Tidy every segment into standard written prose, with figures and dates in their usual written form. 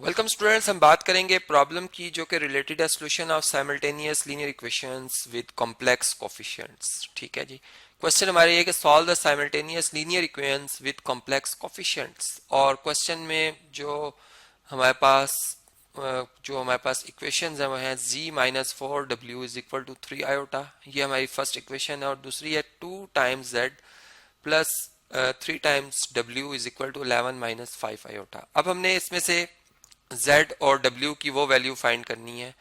Welcome students, हम बात करेंगे प्रॉब्लम की जो कि रिलेटेड है solution of simultaneous linear equations with complex coefficients. ठीक है जी। क्वेश्चन हमारे ये कि solve the simultaneous linear equations with complex coefficients. और क्वेश्चन में हमारे पास जो इक्वेशंस हैं वो हैं z minus 4w is equal to 3 iota. ये हमारी फर्स्ट इक्वेशन है। और दूसरी है 2 times z plus 3 times w is equal to 11 minus 5 iota. अब हमने इसमें से z और w की वो वैल्यू फाइंड करनी है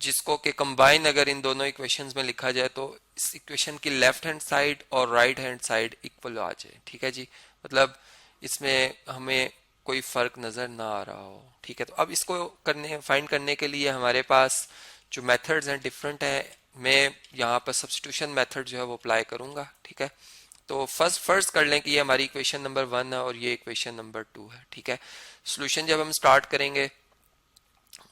जिसको कि कंबाइन अगर इन दोनों इक्वेशंस में लिखा जाए तो इस इक्वेशन की लेफ्ट हैंड साइड और राइट हैंड साइड इक्वल आ जाए। ठीक है जी। मतलब इसमें हमें कोई फर्क नजर ना आ रहा हो। ठीक है, तो अब इसको फाइंड करने के लिए हमारे पास जो मेथड्स हैं डिफरेंट हैं। मैं यहाँ पर सब्स्टिट्यूशन मेथड जो है वो अप्लाई करूंगा। ठीक है, तो फर्स्ट कर लें कि ये हमारी इक्वेशन नंबर 1 है और ये इक्वेशन नंबर 2 है। ठीक है, सॉल्यूशन जब हम स्टार्ट करेंगे,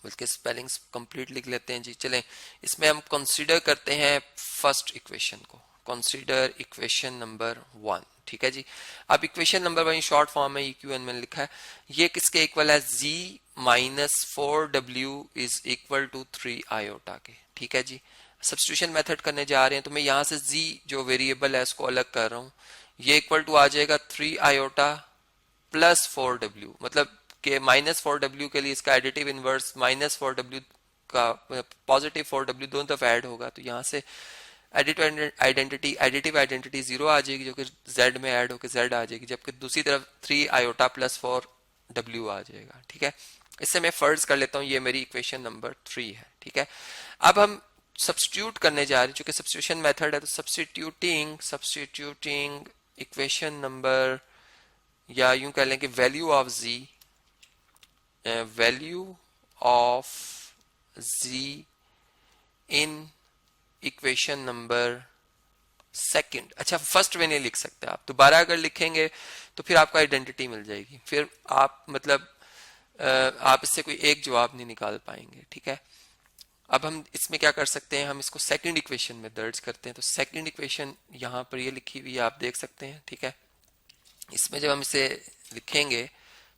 बल्कि स्पेलिंग्स कंप्लीट लिख लेते हैं जी। चलें, इसमें हम कंसीडर करते हैं फर्स्ट इक्वेशन को। Consider equation number 1। ठीक है जी। अब इक्वेशन नंबर 1 शॉर्ट फॉर्म में EQN में लिखा है, ये किसके इक्वल है? z minus 4w is equal to 3 iota के। ठीक है जी। सब्स्टिट्यूशन मेथड करने जा रहे हैं तो मैं यहाँ से z जो वेरिएबल है इसको अलग कर रहा हूँ। ये इक्वल टू आ जाएगा 3 आयोटा प्लस 4w। मतलब कि माइनस 4w के लिए इसका एडिटिव इनवर्स माइनस 4w का पॉजिटिव 4w दोनों तरफ ऐड होगा, तो यहाँ से एडिटिव आइडेंटिटी 0 आ जाएगी जो कि z में ऐड होकर z आ जाएगी, जबकि दूसरी तरफ 3 आयोटा प्लस 4w आ जाएगा। ठीक है, इससे मैं फर्ज कर लेता हूँ ये मेरी इक्वेशन नंबर 3 है। ठीक है, अब हम सब्स्टिट्यूट करने जा रहे हैं, चूंकि सब्स्टिट्यूशन मेथड है तो सब्स्टिट्यूटिंग इक्वेशन नंबर, या यूं कह लें कि value of z in equation number second. अच्छा, फर्स्ट में नहीं लिख सकते आप, दोबारा अगर लिखेंगे तो फिर आपको आइडेंटिटी मिल जाएगी, फिर आप आप इससे कोई एक जवाब नहीं निकाल पाएंगे। ठीक है, अब हम इसमें क्या कर सकते हैं, हम इसको सेकंड इक्वेशन में दर्ज करते हैं। तो सेकंड इक्वेशन यहाँ पर ये लिखी हुई है, आप देख सकते हैं। ठीक है, इसमें जब हम इसे लिखेंगे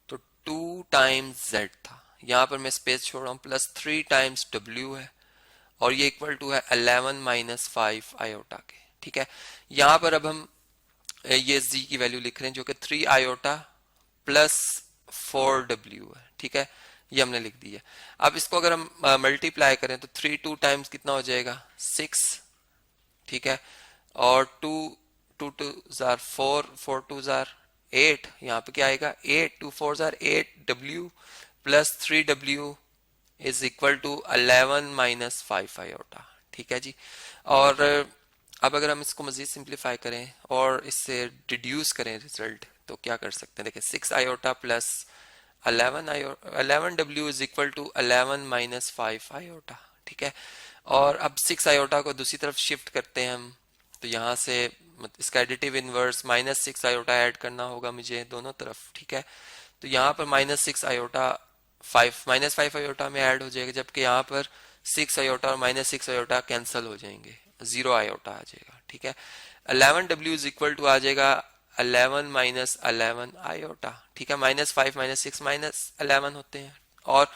तो 2 टाइम्स z था, यहाँ पर मैं स्पेस छोड़ रहा हूँ, प्लस 3 टाइम्स w है, और ये इक्वल टू है 11 माइनस 5 आयोटा के। ठीक है, यहाँ पर अब हम ये z की वैल्यू लिख रहे हैं जो कि 3 आयोटा प्लस 4w है। ठीक है, ये हमने लिख दिया। अब इसको अगर हम मल्टीप्लाई करें तो 3 2 टाइम्स कितना हो जाएगा? 6। ठीक है, और 2 2 2 जार 4 4 2 जार 8, यहाँ पे क्या आएगा? 8 2 4 जार 8w plus 3w is equal to 11 minus 5 iota. ठीक है जी। और अब अगर हम इसको मजीद सिंप्लीफाई करें और इससे डिड्यूस करें रिजल्ट, तो क्या कर सकते हैं? देखिए 6 iota plus 11w is equal to 11 minus 5 iota. ठीक है, और अब 6 आयोटा को दूसरी तरफ शिफ्ट करते हैं हम, तो यहाँ से इसका additive inverse minus 6 iota add करना होगा मुझे दोनों तरफ। ठीक है, तो यहाँ पर माइनस 6 आयोटा माइनस 5 आयोटा में ऐड हो जाएगा, जबकि यहाँ पर 6 आयोटा और माइनस 6 आयोटा कैंसिल हो जाएंगे, 0 आयोटा आ जाएगा। ठीक है, 11w इज इक्वल टू आ जाएगा 11 माइनस 11 आयोटा। ठीक है, माइनस 5 माइनस 6 माइनस 11 होते हैं। और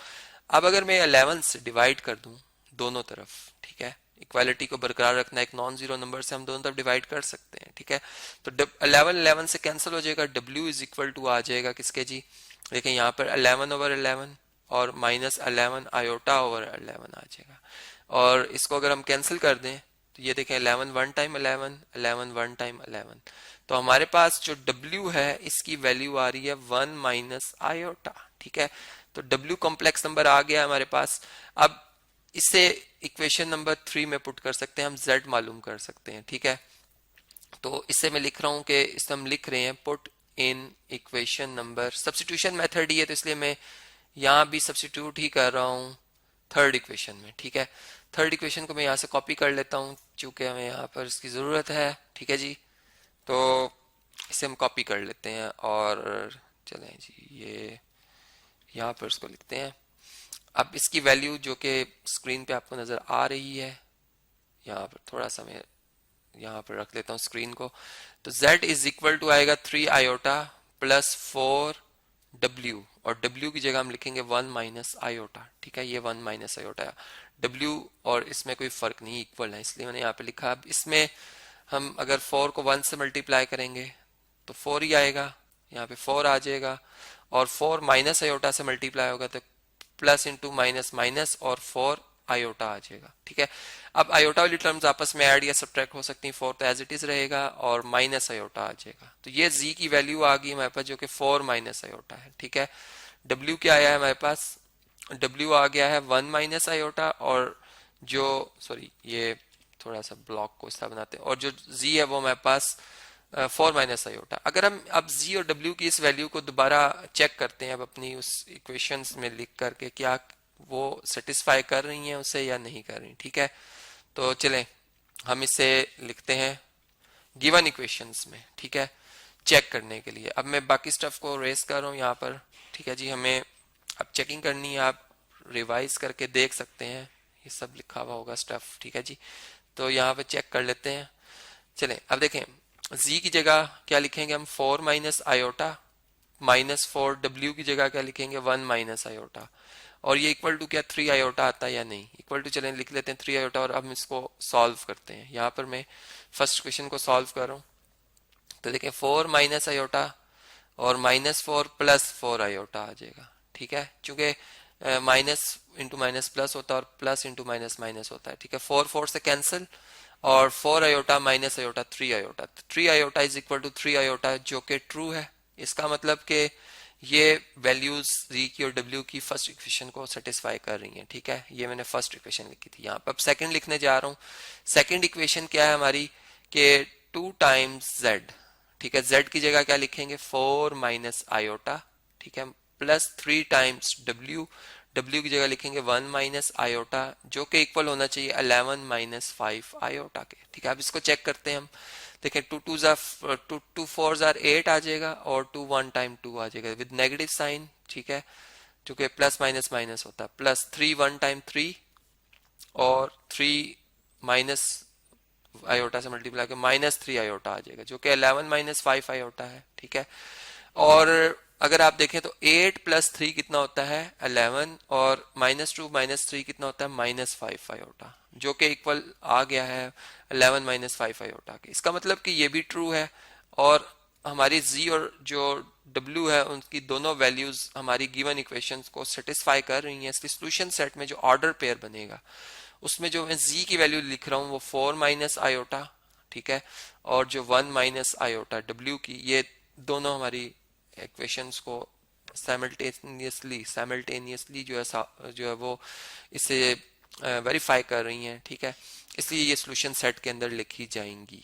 अब अगर मैं 11 से डिवाइड कर दूं दोनों तरफ, ठीक है, इक्वालिटी को बरकरार रखना, एक नॉन जीरो नंबर से हम दोनों तरफ डिवाइड कर सकते हैं। ठीक है, तो 11 से कैंसिल हो जाएगा, w इज इक्वल टू आ जाएगा किसके जी? देखें यहाँ पर 11 ओवर 11 और माइनस 11 आयोटा ओवर 11 आ जाएगा। और इसको अगर हम कैंसिल कर दें तो ये देखें 11 वन टाइम 11 11 वन टाइम 11, तो हमारे पास जो w है इसकी वैल्यू आ रही है 1 माइनस आयोटा। ठीक है, तो w कॉम्प्लेक्स नंबर आ गया हमारे पास। अब इसे इक्वेशन नंबर 3 में पुट कर सकते हैं, हम z मालूम कर सकते हैं। ठीक है, तो इससे मैं लिख रहा हूं कि इसे हम लिख रहे हैं put in equation number, substitution method ही है तो इसलिए मैं यहाँ भी सब्स्टिट्यूट ही कर रहा हूँ थर्ड इक्वेशन में। ठीक है, थर्ड इक्वेशन को मैं यहाँ से कॉपी कर लेता हूँ चूंकि हमें यहाँ पर इसकी ज़रूरत है। ठीक है जी, तो इसे हम कॉपी कर लेते हैं और चलें जी, ये यहाँ पर इसको लिखते हैं। अब इसकी वैल्यू जो कि स्क्रीन पे आपको नज़र आ रही है, यहाँ पर थोड़ा सा मैं यहाँ पर रख लेता हूँ स्क्रीन को, तो z इज इक्वल टू आएगा 3 आयोटा प्लस 4 W, और W की जगह हम लिखेंगे 1 माइनस आयोटा, ठीक है, ये 1 माइनस आयोटा। W और इसमें कोई फर्क नहीं, इक्वल है, इसलिए मैंने यहाँ पे लिखा। अब इसमें हम अगर 4 को 1 से मल्टीप्लाई करेंगे तो 4 ही आएगा, यहाँ पे 4 आ जाएगा, और 4 माइनस आयोटा से मल्टीप्लाई होगा तो प्लस इंटू माइनस माइनस और 4 आयोटा आ जाएगा, ठीक है। अब आयोटा वाली टर्म्स आपस में ऐड या सब्ट्रैक्ट हो सकती हैं, 4 तो एज इट इज रहेगा और माइनस आयोटा आ जाएगा, तो ये z की वैल्यू आ गई हमारे पास जो कि 4 माइनस आयोटा है, ठीक है। w क्या आया है हमारे पास, w आ गया है 1 माइनस आयोटा, और जो सॉरी ये थोड़ा सा ब्लॉक को इस तरह बनाते हैं, और जो z है वो हमारे पास 4 माइनस आयोटा। अगर हम अब z और w की इस वैल्यू को दोबारा चेक करते हैं अब अपनी उस इक्वेशंस में लिख करके क्या वो सेटिस्फाई कर रही हैं उसे या नहीं कर रही, ठीक है। तो चलें हम इसे लिखते हैं गिवन इक्वेशंस में, ठीक है, चेक करने के लिए। अब मैं बाकी स्टफ को रेस कर रहा हूँ यहाँ पर, ठीक है जी। हमें अब चेकिंग करनी है, आप रिवाइज करके देख सकते हैं, ये सब लिखा हुआ होगा स्टफ, ठीक है जी। तो यहाँ पे चेक कर लेते हैं। चलें अब देखें, z की जगह क्या लिखेंगे हम, 4 माइनस आयोटा, माइनस 4, w की जगह क्या लिखेंगे 1 माइनस आयोटा, और ये इक्वल टू क्या 3 आयोटा आता है या नहीं, इक्वल टू चलें लिख लेते हैं 3 आयोटा, और अब हम इसको सॉल्व करते हैं। यहाँ पर मैं फर्स्ट क्वेश्चन को सॉल्व कर रहा हूँ, तो देखें 4 माइनस आयोटा और माइनस 4 प्लस 4 आयोटा आ जाएगा, ठीक है, चूंकि माइनस इंटू माइनस प्लस होता है और प्लस इंटू माइनस माइनस होता है, ठीक है। 4 4 से कैंसिल, और 4 iota minus iota 3 iota, 3 iota is equal to 3 iota जो कि ट्रू है। इसका मतलब कि ये वैल्यूज z की और w की फर्स्ट इक्वेशन को सेटिस्फाई कर रही हैं, ठीक है। ये मैंने फर्स्ट इक्वेशन लिखी थी, यहाँ पर अब सेकंड लिखने जा रहा हूँ। सेकंड इक्वेशन क्या है हमारी कि 2 टाइम्स z, ठीक है, z की जगह क्या लिखेंगे 4 माइनस आयोटा, ठीक है, प्लस 3 टाइम्स w की जगह लिखेंगे 1 माइनस आयोटा जो कि इक्वल होना चाहिए 11 माइनस 5 आयोटा के, ठीक है। अब इसको चेक करते हैं हम, देखें 2 4 8 आ जाएगा, और 2 1 टाइम 2 आ जाएगा विद नेगेटिव साइन, ठीक है, जो कि प्लस माइनस माइनस होता है, प्लस 3 1 टाइम 3, और 3 माइनस आयोटा से मल्टीप्लाई कर माइनस 3 आयोटा आ जाएगा जो कि 11 माइनस 5 आयोटा है, ठीक है। और अगर आप देखें तो 8 प्लस 3 कितना होता है 11, और माइनस 2 माइनस 3 कितना होता है माइनस 5 आयोटा, जो कि इक्वल आ गया है 11 माइनस 5 आयोटा के। इसका मतलब कि ये भी ट्रू है, और हमारी z और जो w है उनकी दोनों वैल्यूज हमारी गिवन इक्वेशंस को सेटिस्फाई कर रही हैं, इसलिए सॉल्यूशन सेट में जो ऑर्डर पेयर बनेगा उसमें जो मैं z की वैल्यू लिख रहा हूँ वो 4 माइनस आयोटा, ठीक है, और जो 1 माइनस आयोटा w की, ये दोनों हमारी इक्वेशंस को साइमल्टेनियसली जो है वो इसे वेरीफाई कर रही हैं, ठीक है, इसलिए ये सॉल्यूशन सेट के अंदर लिखी जाएंगी।